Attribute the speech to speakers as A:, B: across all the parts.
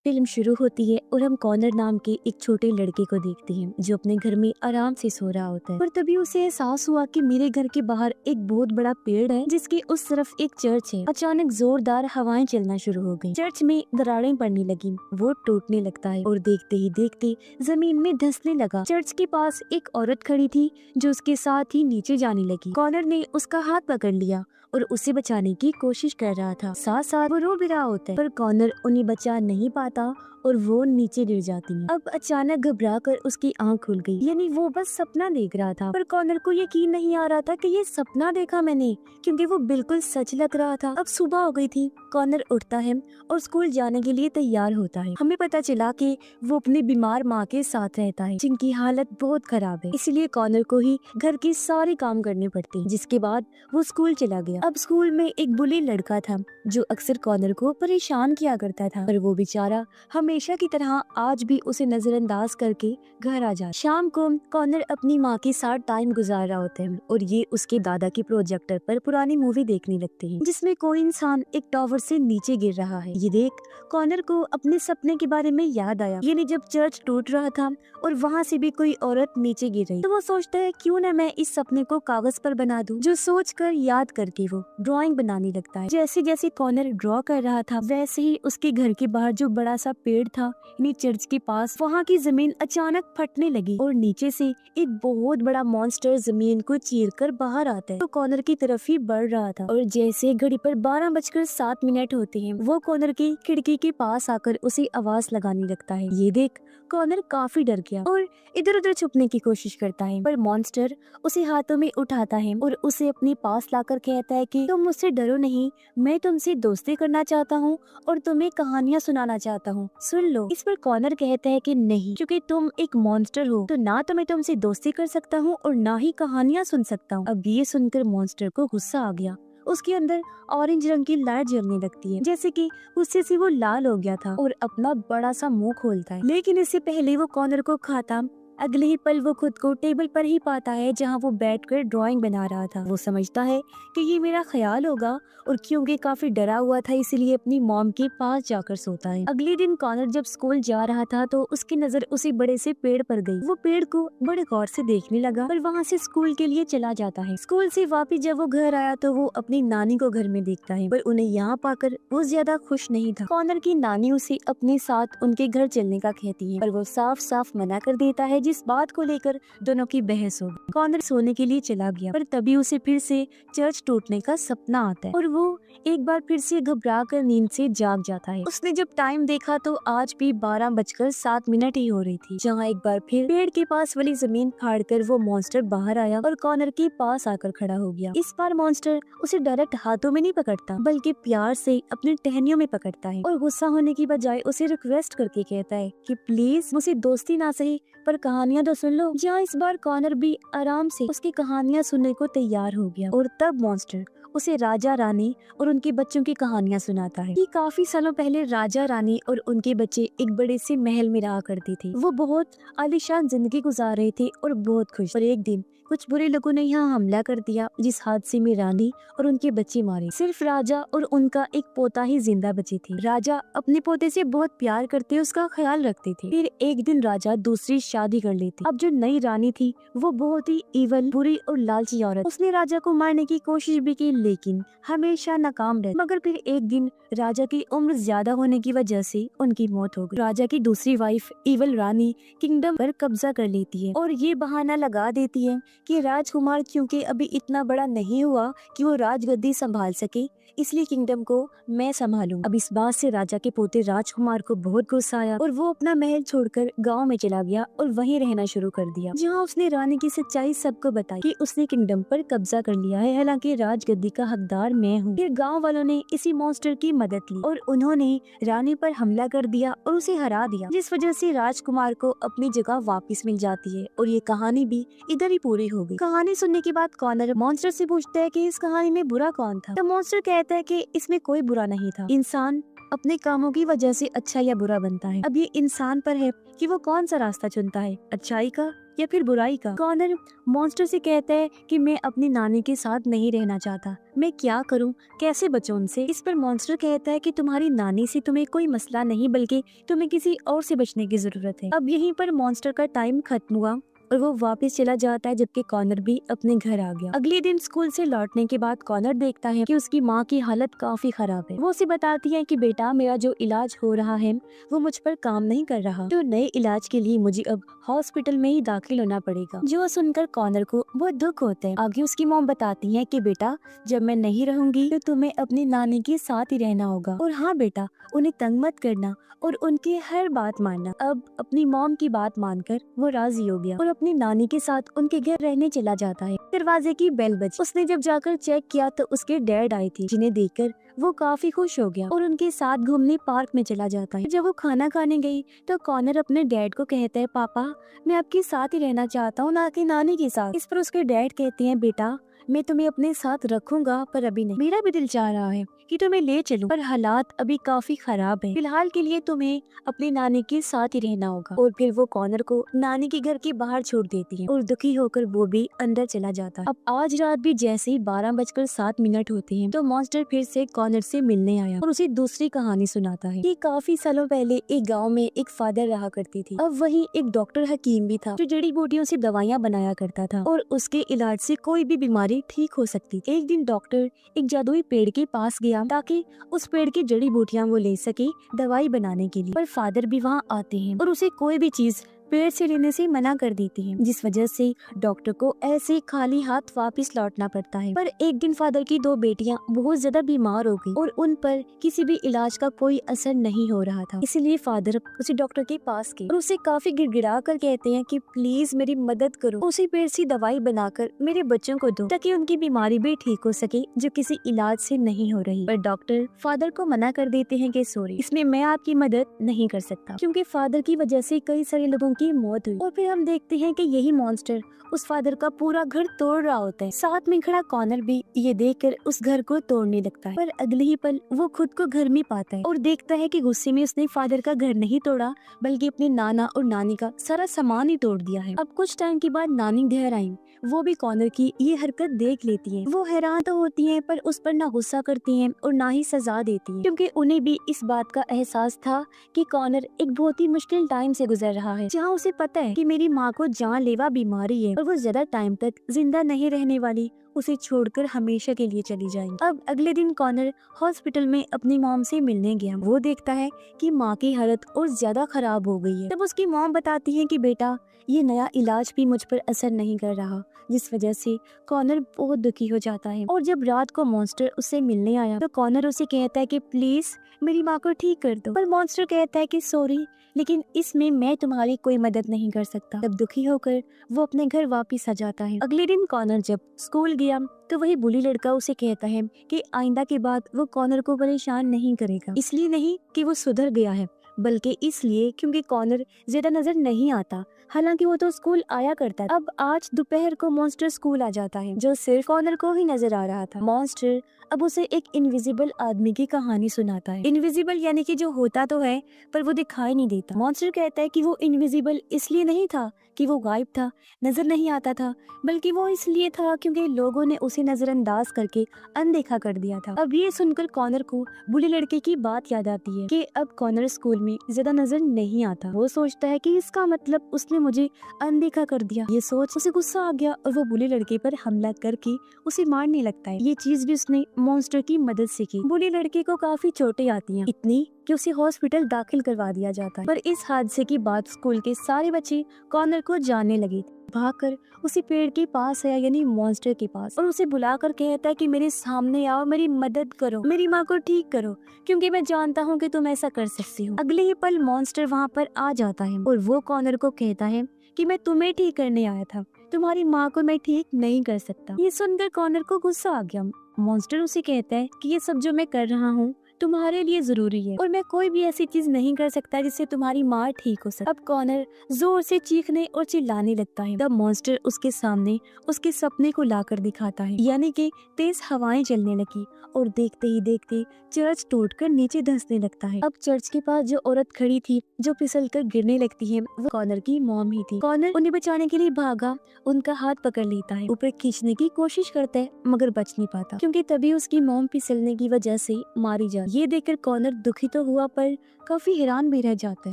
A: Film शुरू होती है और हम कॉनर नाम के एक छोटे लड़के को देखते हैं जो अपने घर में आराम से सो रहा होता है। पर तभी उसे एहसास हुआ कि मेरे घर के बाहर एक बहुत बड़ा पेड़ है जिसके उस तरफ एक चर्च है। अचानक जोरदार हवाएं चलना शुरू हो गई। चर्च में दरारें पड़ने लगी, वो टूटने लगता है और देखते ही देखते जमीन में धंसने लगा। चर्च के पास एक औरत खड़ी थी जो उसके साथ ही नीचे जाने लगी। कॉनर ने उसका हाथ पकड़ लिया और उसे बचाने की कोशिश कर रहा था। साथ साथ वो रो भी रहा होता है, पर कॉनर उन्हें बचा नहीं पाता और वो नीचे गिर जाती है। अब अचानक घबरा कर उसकी आंख खुल गई, यानी वो बस सपना देख रहा था। पर कॉनर को यकीन नहीं आ रहा था कि ये सपना देखा मैंने, क्योंकि वो बिल्कुल सच लग रहा था। अब सुबह हो गई थी। कॉनर उठता है और स्कूल जाने के लिए तैयार होता है। हमें पता चला कि वो अपनी बीमार माँ के साथ रहता है जिनकी हालत बहुत खराब है, इसलिए कॉनर को ही घर के सारे काम करने पड़ते हैं। जिसके बाद वो स्कूल चला गया। अब स्कूल में एक बुली लड़का था जो अक्सर कॉनर को परेशान किया करता था, पर वो बेचारा हमेशा की तरह आज भी उसे नजरअंदाज करके घर आ जाता। शाम को कॉनर अपनी माँ के साथ टाइम गुजार रहा होता है और ये उसके दादा के प्रोजेक्टर पर पुरानी मूवी देखने लगते हैं जिसमें कोई इंसान एक टावर से नीचे गिर रहा है। ये देख कॉनर को अपने सपने के बारे में याद आया, यानी जब चर्च टूट रहा था और वहाँ से भी कोई औरत नीचे गिर रही, तो वो सोचता है क्यों न मैं इस सपने को कागज पर बना दूं। जो सोच कर याद करके वो ड्राइंग बनाने लगता है। जैसे जैसे कॉनर ड्रॉ कर रहा था वैसे ही उसके घर के बाहर जो बड़ा सा पेड़ था यानी चर्च के पास, वहाँ की जमीन अचानक फटने लगी और नीचे से एक बहुत बड़ा मॉन्स्टर जमीन को चीरकर बाहर आता है। तो कॉनर की तरफ ही बढ़ रहा था और जैसे घड़ी पर 12:07 होते हैं वो कॉनर की खिड़की के पास आकर उसे आवाज लगाने लगता है। ये देख कॉनर काफी डर गया और इधर उधर छुपने की कोशिश करता है, पर मॉन्स्टर उसे हाथों में उठाता है और उसे अपने पास लाकर कहता है कि तुम मुझसे डरो नहीं, मैं तुमसे दोस्ती करना चाहता हूँ और तुम्हें कहानियाँ सुनाना चाहता हूँ, सुन लो। इस पर कॉनर कहता है कि नहीं, क्योंकि तुम एक मॉन्स्टर हो तो ना तो मैं तुमसे दोस्ती कर सकता हूँ और ना ही कहानियाँ सुन सकता हूँ। अब ये सुनकर मॉन्स्टर को गुस्सा आ गया। उसके अंदर ऑरेंज रंग की लाइट जलने लगती है, जैसे कि गुस्से से वो लाल हो गया था और अपना बड़ा सा मुंह खोलता है। लेकिन इससे पहले वो कॉनर को खाता, अगले ही पल वो खुद को टेबल पर ही पाता है जहां वो बैठकर ड्राइंग बना रहा था। वो समझता है कि ये मेरा ख्याल होगा और क्योंकि काफी डरा हुआ था इसलिए अपनी मॉम के पास जाकर सोता है। अगले दिन कॉनर जब स्कूल जा रहा था तो उसकी नजर उसी बड़े से पेड़ पर गई। वो पेड़ को बड़े गौर से देखने लगा और वहाँ से स्कूल के लिए चला जाता है। स्कूल से वापिस जब वो घर आया तो वो अपनी नानी को घर में देखता है, पर उन्हें यहाँ पाकर वो ज्यादा खुश नहीं था। कॉनर की नानी उसे अपने साथ उनके घर चलने का कहती है, पर वो साफ साफ मना कर देता है, जिस बात को लेकर दोनों की बहस हो गई। कॉनर सोने के लिए चला गया, पर तभी उसे फिर से चर्च टूटने का सपना आता है और वो एक बार फिर से घबरा कर नींद से जाग जाता है। उसने जब टाइम देखा तो आज भी 12:07 ही हो रही थी, जहाँ एक बार फिर पेड़ के पास वाली जमीन फाड़कर वो मॉन्स्टर बाहर आया और कॉनर के पास आकर खड़ा हो गया। इस बार मॉन्स्टर उसे डायरेक्ट हाथों में नहीं पकड़ता बल्कि प्यार से अपनी टहनियों में पकड़ता है और गुस्सा होने की बजाय उसे रिक्वेस्ट करके कहता है कि प्लीज मुझसे दोस्ती ना सही पर कहानियां तो सुन लो। जहाँ इस बार कॉनर भी आराम से उसकी कहानियां सुनने को तैयार हो गया और तब मॉन्स्टर उसे राजा रानी और उनके बच्चों की कहानियां सुनाता है कि काफी सालों पहले राजा रानी और उनके बच्चे एक बड़े से महल में रहा करते थे। वो बहुत आलीशान जिंदगी गुजार रहे थे और बहुत खुश। और एक दिन कुछ बुरे लोगों ने यहाँ हमला कर दिया, जिस हादसे में रानी और उनके बच्चे मारे। सिर्फ राजा और उनका एक पोता ही जिंदा बचे थे। राजा अपने पोते से बहुत प्यार करते, उसका ख्याल रखते थे। फिर एक दिन राजा दूसरी शादी कर लेते। अब जो नई रानी थी वो बहुत ही इवल, बुरी और लालची औरत। उसने राजा को मारने की कोशिश भी की लेकिन हमेशा नाकाम रही। मगर फिर एक दिन राजा की उम्र ज्यादा होने की वजह से उनकी मौत हो गई। राजा की दूसरी वाइफ इवल रानी किंगडम पर कब्जा कर लेती है और ये बहाना लगा देती है कि राजकुमार क्योंकि अभी इतना बड़ा नहीं हुआ कि वो राजगद्दी संभाल सके, इसलिए किंगडम को मैं संभालूं। अब इस बात से राजा के पोते राजकुमार को बहुत गुस्सा आया और वो अपना महल छोड़कर गांव में चला गया और वहीं रहना शुरू कर दिया, जहां उसने रानी की सच्चाई सबको बताई कि उसने किंगडम पर कब्जा कर लिया है, हालांकि राजगद्दी का हकदार मैं हूँ। फिर गाँव वालों ने इसी मॉन्स्टर की मदद ली और उन्होंने रानी पर हमला कर दिया और उसे हरा दिया, जिस वजह से राजकुमार को अपनी जगह वापस मिल जाती है और ये कहानी भी इधर ही पूरी हो गई। कहानी सुनने के बाद कॉनर मॉन्स्टर से पूछता है कि इस कहानी में बुरा कौन था। तो मॉन्स्टर कहता है कि इसमें कोई बुरा नहीं था, इंसान अपने कामों की वजह से अच्छा या बुरा बनता है। अब ये इंसान पर है कि वो कौन सा रास्ता चुनता है, अच्छाई का या फिर बुराई का। कॉनर मॉन्स्टर से कहता है कि मैं अपनी नानी के साथ नहीं रहना चाहता, मैं क्या करूं, कैसे बचूं उनसे। इस पर मॉन्स्टर कहता है कि तुम्हारी नानी से तुम्हें कोई मसला नहीं, बल्कि तुम्हें किसी और से बचने की जरूरत है। अब यहीं पर मॉन्स्टर का टाइम खत्म हुआ और वो वापस चला जाता है, जबकि कॉनर भी अपने घर आ गया। अगले दिन स्कूल से लौटने के बाद कॉनर देखता है कि उसकी माँ की हालत काफी खराब है। वो उसे बताती है कि बेटा, मेरा जो इलाज हो रहा है वो मुझ पर काम नहीं कर रहा, तो नए इलाज के लिए मुझे अब हॉस्पिटल में ही दाखिल होना पड़ेगा। जो सुनकर कॉनर को बहुत दुख होता है। आगे उसकी मॉम बताती है कि बेटा, जब मैं नहीं रहूंगी तो तुम्हें अपनी नानी के साथ ही रहना होगा, और हाँ बेटा, उन्हें तंग मत करना और उनकी हर बात मानना। अब अपनी मॉम की बात मानकर वो राजी हो गया और अपनी नानी के साथ उनके घर रहने चला जाता है। दरवाजे की बेल बजी। उसने जब जाकर चेक किया तो उसके डैड आए थे, जिन्हें देखकर वो काफी खुश हो गया और उनके साथ घूमने पार्क में चला जाता है। जब वो खाना खाने गई तो कॉनर अपने डैड को कहता है, पापा, मैं आपके साथ ही रहना चाहता हूँ, ना कि नानी के साथ। इस पर उसके डैड कहते हैं, बेटा, मैं तुम्हें अपने साथ रखूंगा, पर अभी नहीं। मेरा भी दिल चाह रहा है कि तुम्हें ले चलूं, पर हालात अभी काफी खराब है। फिलहाल के लिए तुम्हें अपनी नानी के साथ ही रहना होगा। और फिर वो कॉनर को नानी के घर के बाहर छोड़ देती है और दुखी होकर वो भी अंदर चला जाता है। अब आज रात भी जैसे ही 12:07 होते हैं तो मॉन्स्टर फिर से कॉनर से मिलने आया और उसे दूसरी कहानी सुनाता है कि काफी सालों पहले एक गाँव में एक फादर रहा करती थी। अब वही एक डॉक्टर हकीम भी था, जो जड़ी बूटियों से दवाइयाँ बनाया करता था और उसके इलाज से कोई भी बीमारी ठीक हो सकती थी। एक दिन डॉक्टर एक जादुई पेड़ के पास गया ताकि उस पेड़ की जड़ी बूटियां वो ले सके दवाई बनाने के लिए, पर फादर भी वहाँ आते हैं और उसे कोई भी चीज पेड़ से लेने से मना कर देती है, जिस वजह से डॉक्टर को ऐसे खाली हाथ वापस लौटना पड़ता है। पर एक दिन फादर की 2 बेटियां बहुत ज्यादा बीमार हो गई और उन पर किसी भी इलाज का कोई असर नहीं हो रहा था। इसीलिए फादर उसी डॉक्टर के पास गए और उसे काफी गिड़गिड़ा कर कहते हैं कि प्लीज मेरी मदद करो, उसी पेड़ से दवाई बनाकर मेरे बच्चों को दो ताकि उनकी बीमारी भी ठीक हो सके, जो किसी इलाज से नहीं हो रही। पर डॉक्टर फादर को मना कर देते हैं कि सॉरी, इसमें मैं आपकी मदद नहीं कर सकता, क्योंकि फादर की वजह से कई सारे लोगों की मौत हुई। और फिर हम देखते हैं कि यही मॉन्स्टर उस फादर का पूरा घर तोड़ रहा होता है। साथ में खड़ा कॉनर भी ये देखकर उस घर को तोड़ने लगता है, पर अगले ही पल वो खुद को घर में पाता है और देखता है कि गुस्से में उसने फादर का घर नहीं तोड़ा, बल्कि अपने नाना और नानी का सारा सामान ही तोड़ दिया है। अब कुछ टाइम के बाद नानी घर आई, वो भी कॉनर की ये हरकत देख लेती है। वो हैरान तो होती है, पर उस पर ना गुस्सा करती है और ना ही सजा देती है, क्योंकि उन्हें भी इस बात का एहसास था कि कॉनर एक बहुत ही मुश्किल टाइम से गुजर रहा है, जहाँ उसे पता है कि मेरी माँ को जानलेवा बीमारी है और वो ज्यादा टाइम तक जिंदा नहीं रहने वाली, उसे छोड़कर हमेशा के लिए चली जाएंगी। अब अगले दिन कॉनर हॉस्पिटल में अपनी मॉम से मिलने गया। वो देखता है कि माँ की हालत और ज्यादा खराब हो गई है। तब उसकी मॉम बताती है कि बेटा, ये नया इलाज भी मुझ पर असर नहीं कर रहा, जिस वजह से कॉनर बहुत दुखी हो जाता है। और जब रात को मॉन्स्टर उससे मिलने आया तो कॉनर उसे कहता है कि प्लीज मेरी माँ को ठीक कर दो, पर मॉन्स्टर कहता है कि सॉरी, लेकिन इसमें मैं तुम्हारी कोई मदद नहीं कर सकता। तब दुखी होकर वो अपने घर वापस आ जाता है। अगले दिन कॉनर जब स्कूल गया तो वही बुली लड़का उसे कहता है कि आइंदा के बाद वो कॉनर को परेशान नहीं करेगा। इसलिए नहीं कि वो सुधर गया है, बल्कि इसलिए क्योंकि कॉनर ज्यादा नजर नहीं आता, हालांकि वो तो स्कूल आया करता था। अब आज दोपहर को मॉन्स्टर स्कूल आ जाता है, जो सिर्फ कॉनर को ही नजर आ रहा था। मॉन्स्टर अब उसे एक इनविजिबल आदमी की कहानी सुनाता है। इनविजिबल यानी कि जो होता तो है पर वो दिखाई नहीं देता। मॉन्स्टर कहता है कि वो इनविजिबल इसलिए नहीं था कि वो गायब था, नजर नहीं आता था, बल्कि वो इसलिए था क्योंकि लोगों ने उसे नजरअंदाज करके अनदेखा कर दिया था। अब ये सुनकर कॉनर को बुले लड़के की बात याद आती है कि अब कॉनर स्कूल में ज्यादा नजर नहीं आता। वो सोचता है कि इसका मतलब उसने मुझे अनदेखा कर दिया। ये सोच उसे गुस्सा आ गया और वो बुले लड़के पर हमला करके उसे मारने लगता है। ये चीज भी उसने मॉन्स्टर की मदद से की। बुले लड़के को काफी चोटें आती हैं, इतनी कि उसे हॉस्पिटल दाखिल करवा दिया जाता है। पर इस हादसे के बाद स्कूल के सारे बच्चे कॉनर को जानने लगे। भागकर उसी पेड़ के पास आया, यानी मॉन्स्टर के पास, और उसे बुलाकर कहता है कि मेरे सामने आओ, मेरी मदद करो, मेरी माँ को ठीक करो, क्योंकि मैं जानता हूँ कि तुम ऐसा कर सकती हो। अगले ही पल मॉन्स्टर वहाँ पर आ जाता है और वो कॉनर को कहता है कि मैं तुम्हें ठीक करने आया था, तुम्हारी माँ को मैं ठीक नहीं कर सकता। ये सुनकर कॉनर को गुस्सा आ गया। मॉन्स्टर उसे कहता है कि ये सब जो मैं कर रहा हूँ तुम्हारे लिए जरूरी है और मैं कोई भी ऐसी चीज नहीं कर सकता जिससे तुम्हारी माँ ठीक हो सके। अब कॉनर जोर से चीखने और चिल्लाने लगता है। तब मॉन्स्टर उसके सामने उसके सपने को लाकर दिखाता है, यानी कि तेज हवाएं चलने लगी और देखते ही देखते चर्च टूटकर नीचे धंसने लगता है। अब चर्च के पास जो औरत खड़ी थी जो फिसलकर गिरने लगती है वो कॉनर की मॉम ही थी। कॉनर उन्हें बचाने के लिए भागा, उनका हाथ पकड़ लेता है, ऊपर खींचने की कोशिश करता है मगर बच नहीं पाता क्योंकि तभी उसकी मॉम फिसलने की वजह से मारी जाती। ये देखकर कॉनर दुखी तो हुआ पर काफी हैरान भी रह जाता है।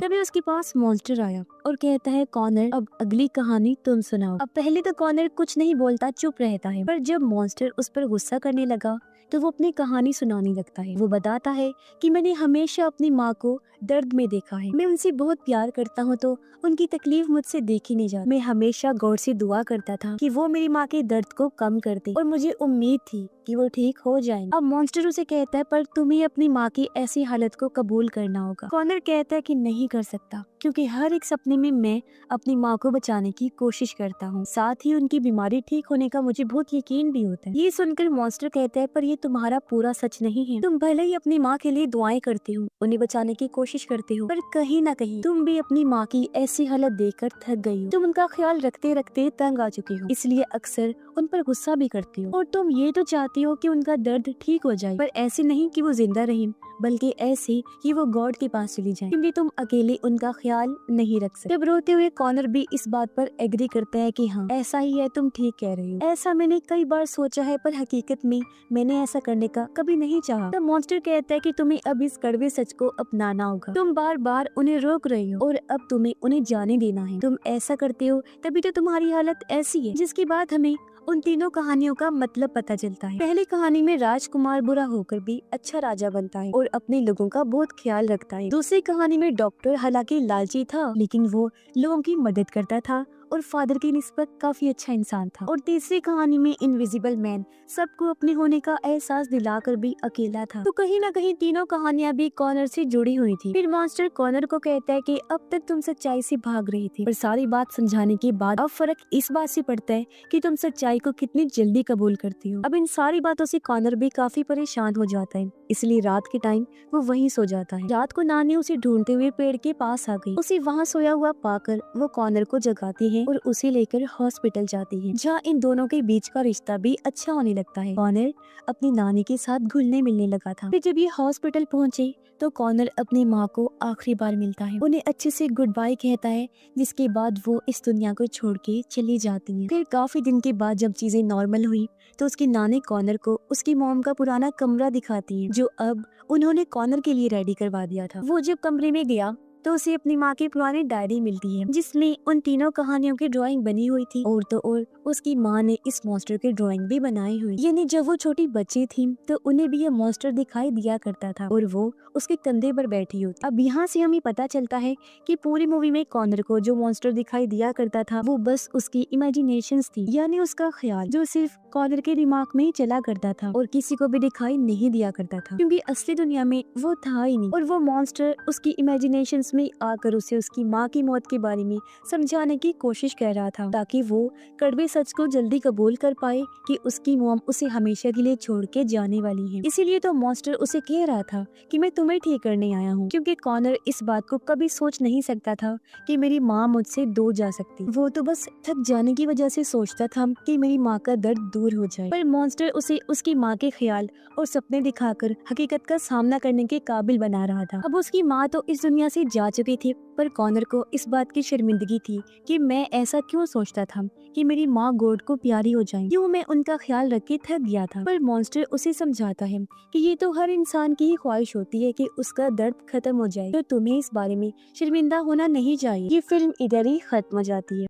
A: तभी उसके पास मॉन्स्टर आया और कहता है कॉनर अब अगली कहानी तुम सुनाओ। अब पहले तो कॉनर कुछ नहीं बोलता, चुप रहता है, पर जब मॉन्स्टर उस पर गुस्सा करने लगा तो वो अपनी कहानी सुनाने लगता है। वो बताता है कि मैंने हमेशा अपनी माँ को दर्द में देखा है, मैं उनसे बहुत प्यार करता हूँ तो उनकी तकलीफ मुझसे देखी नहीं जाती। मैं हमेशा गॉड से दुआ करता था कि वो मेरी माँ के दर्द को कम कर दे और मुझे उम्मीद थी कि वो ठीक हो जाएंगे। अब मॉन्स्टर उसे कहता है पर तुम्हें अपनी माँ की ऐसी हालत को कबूल करना होगा। कॉनर कहता है कि नहीं कर सकता क्योंकि हर एक सपने में मैं अपनी माँ को बचाने की कोशिश करता हूँ, साथ ही उनकी बीमारी ठीक होने का मुझे बहुत यकीन भी होता है। ये सुनकर मॉन्स्टर कहता है पर ये तुम्हारा पूरा सच नहीं है। तुम भले ही अपनी माँ के लिए दुआएं करते हो, उन्हें बचाने की कोशिश करते हो, पर कहीं ना कहीं तुम भी अपनी माँ की ऐसी हालत देखकर थक गई हो। तुम उनका ख्याल रखते रखते तंग आ चुकी हो, इसलिए अक्सर उन पर गुस्सा भी करती हो और तुम ये तो चाहती हो कि उनका दर्द ठीक हो जाए, पर ऐसे नहीं कि वो जिंदा रहे बल्कि ऐसे कि वो गॉड के पास चली जाए क्योंकि तुम अकेले उनका ख्याल नहीं रख सकते। जब रोते हुए कॉनर भी इस बात पर एग्री करता है कि हाँ ऐसा ही है, तुम ठीक कह रही हो, ऐसा मैंने कई बार सोचा है पर हकीकत में मैंने ऐसा करने का कभी नहीं चाहा। तब मॉन्स्टर कहता है कि तुम्हें अब इस कड़वे सच को अपनाना होगा, तुम बार बार उन्हें रोक रही हो और अब तुम्हें उन्हें जाने देना है। तुम ऐसा करते हो तभी तो तुम्हारी हालत ऐसी है। जिसके बाद हमें उन तीनों कहानियों का मतलब पता चलता है। पहली कहानी में राजकुमार बुरा होकर भी अच्छा राजा बनता है और अपने लोगों का बहुत ख्याल रखता है। दूसरी कहानी में डॉक्टर हालांकि लालची था लेकिन वो लोगों की मदद करता था और फादर की निस्बत काफी अच्छा इंसान था। और तीसरी कहानी में इनविजिबल मैन सबको अपने होने का एहसास दिलाकर भी अकेला था। तो कहीं ना कहीं तीनों कहानियां भी कॉनर से जुड़ी हुई थी। फिर मॉन्स्टर कॉनर को कहता है कि अब तक तुम सच्चाई से भाग रही थी, पर सारी बात समझाने के बाद अब फर्क इस बात से पड़ता है कि तुम सच्चाई को कितनी जल्दी कबूल करती हो। अब इन सारी बातों से कॉनर भी काफी परेशान हो जाता है, इसलिए रात के टाइम वो वहीं सो जाता है। रात को नानी उसे ढूंढते हुए पेड़ के पास आ गई। उसे वहाँ सोया हुआ पाकर वो कॉनर को जगाती है और उसे लेकर हॉस्पिटल जाती है, जहाँ इन दोनों के बीच का रिश्ता भी अच्छा होने लगता है। कॉनर अपनी नानी के साथ घुलने मिलने लगा था। फिर जब ये हॉस्पिटल पहुँचे तो कॉनर अपनी माँ को आखिरी बार मिलता है, उन्हें अच्छे से गुड बाय कहता है, जिसके बाद वो इस दुनिया को छोड़ के चली जाती है। फिर काफी दिन के बाद जब चीजें नॉर्मल हुई तो उसकी नानी कॉनर को उसकी मॉम का पुराना कमरा दिखाती है जो अब उन्होंने कॉनर के लिए रेडी करवा दिया था। वो जब कमरे में गया तो उसे अपनी माँ की पुरानी डायरी मिलती है जिसमें उन तीनों कहानियों की ड्राइंग बनी हुई थी और तो और उसकी माँ ने इस मॉन्स्टर की ड्राइंग भी बनाई हुई। यानी जब वो छोटी बच्ची थी तो उन्हें भी ये मॉन्स्टर दिखाई दिया करता था और वो उसके कंधे पर बैठी होती। अब यहाँ से हमें पता चलता है कि पूरी मूवी में कॉनर को जो मॉन्स्टर दिखाई दिया करता था वो बस उसकी इमेजिनेशंस थी, यानी उसका ख्याल जो सिर्फ कॉनर के दिमाग में ही चला करता था और किसी को भी दिखाई नहीं दिया करता था क्योंकि असली दुनिया में वो था ही नहीं। और वो मॉन्स्टर उसकी इमेजिनेशंस में आकर उसे उसकी माँ की मौत के बारे में समझाने की कोशिश कर रहा था ताकि वो कड़वे सच को जल्दी कबूल कर पाए कि उसकी मॉम उसे हमेशा के लिए छोड़ के जाने वाली है। इसीलिए तो मॉन्स्टर उसे कह रहा था कि मैं तुम्हें ठीक करने आया हूँ, क्योंकि कॉनर इस बात को कभी सोच नहीं सकता था कि मेरी माँ मुझसे दूर जा सकती। वो तो बस थक जाने की वजह से सोचता था कि मेरी माँ का दर्द दूर हो जाए, पर मॉन्स्टर उसे उसकी माँ के ख्याल और सपने दिखाकर हकीकत का सामना करने के काबिल बना रहा था। अब उसकी माँ तो इस दुनिया से जा चुकी थी, पर कॉनर को इस बात की शर्मिंदगी थी कि मैं ऐसा क्यों सोचता था कि मेरी माँ गॉड को प्यारी हो जाए, क्यों मैं उनका ख्याल रख के थक गया था। पर मॉन्स्टर उसे समझाता है कि ये तो हर इंसान की ही ख्वाहिश होती है कि उसका दर्द खत्म हो जाए, तो तुम्हें इस बारे में शर्मिंदा होना नहीं चाहिए। ये फिल्म इधर ही खत्म हो जाती है।